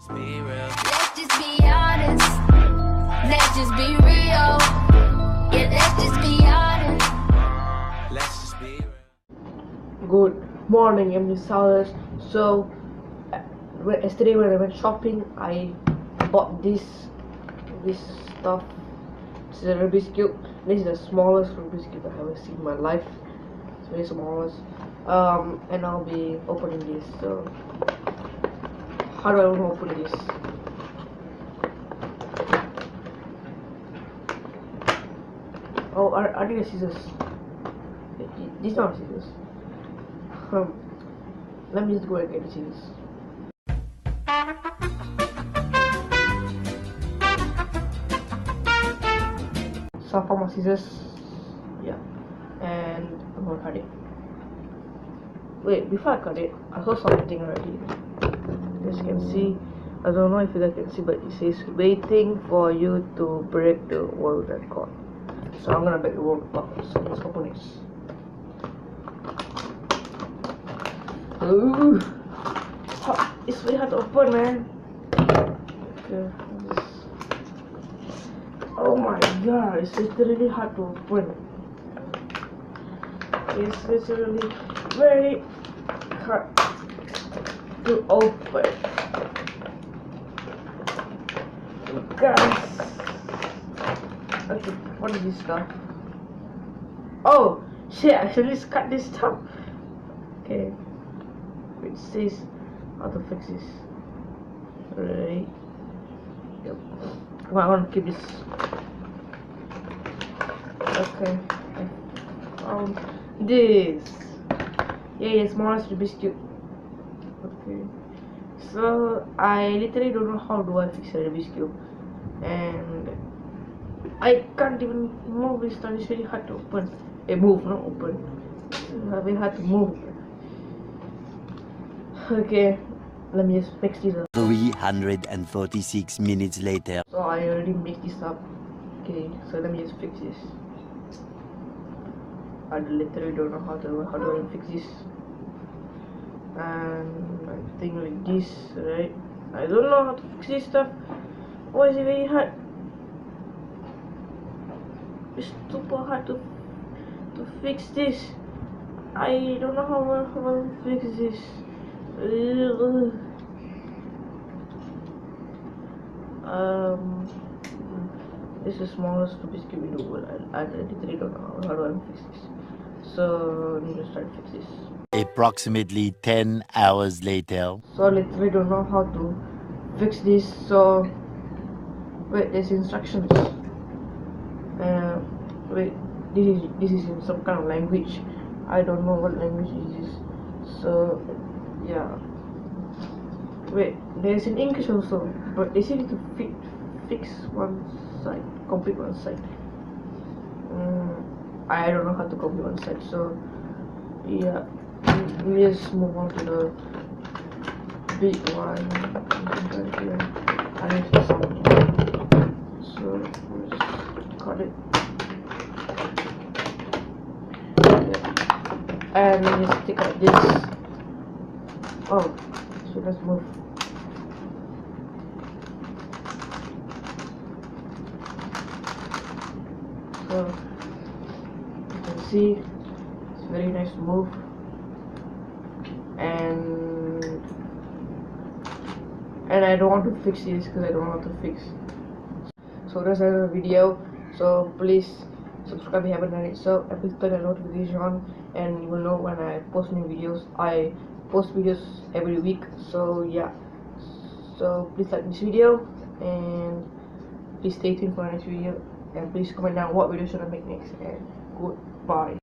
Be real. Let's just be honest. Let's just be real. Yeah, let's just be honest. Let's just be real. Good morning, I'm Salas. So, yesterday when I went shopping, I bought this stuff. This is a Rubik's cube. This is the smallest Rubik's cube I've ever seen in my life. It's very smallest. And I'll be opening this. So, how do I want to open this? Oh, I need a scissors. These are scissors. Let me just go and get the scissors. So I found my scissors. Yeah, and I'm gonna cut it. Wait, before I cut it, I saw something already. As you can see, I don't know if you guys can see, but it says waiting for you to break the world record. So I'm gonna break the world record. So let's open this. Ooh, it's very hard to open, man. Okay. Oh my god, it's literally hard to open. It's literally very hard to open. Guys, okay, what is this stuff? Oh shit, I should just cut this stuff. Okay, it says how to fix this. Ready? Yep. Well, I want to keep this. Okay, I found this. Yeah, smallest Rubik's cube. Okay, so I literally don't know how do I fix a Rubik's cube, and I can't even move this time. It's really hard to open. Move, not open. It's very hard to move. Okay, let me just fix this up. 346 minutes later. So I already mixed this up. Okay, so let me just fix this. I literally don't know how do I fix this. And I think like this, right? I don't know how to fix this stuff. Why is it very hard? It's super hard to fix this. I don't know how to fix this. This is the smallest Rubik's cube in the world. I literally don't know how do I fix this. So I need to start to fix this. Approximately 10 hours later. So I literally don't know how to fix this. So wait, there's instructions. Wait, this is in some kind of language. I don't know what language it is. So yeah. Wait, there's in English also, but they say need to fix one side, complete one side. I don't know how to complete one side, so yeah. Let's move on to the big one. I need to something. So let's cut it. Yeah. And then just take out this. Oh, so let's move. So you can see it's very nice to move. And I don't want to fix this because I don't know how to fix. So that's another video. So please subscribe if you haven't done it. So and please turn the notification on, and you will know when I post new videos. I post videos every week. So yeah. So please like this video, and please stay tuned for the next video. And please comment down what video should I make next. And goodbye.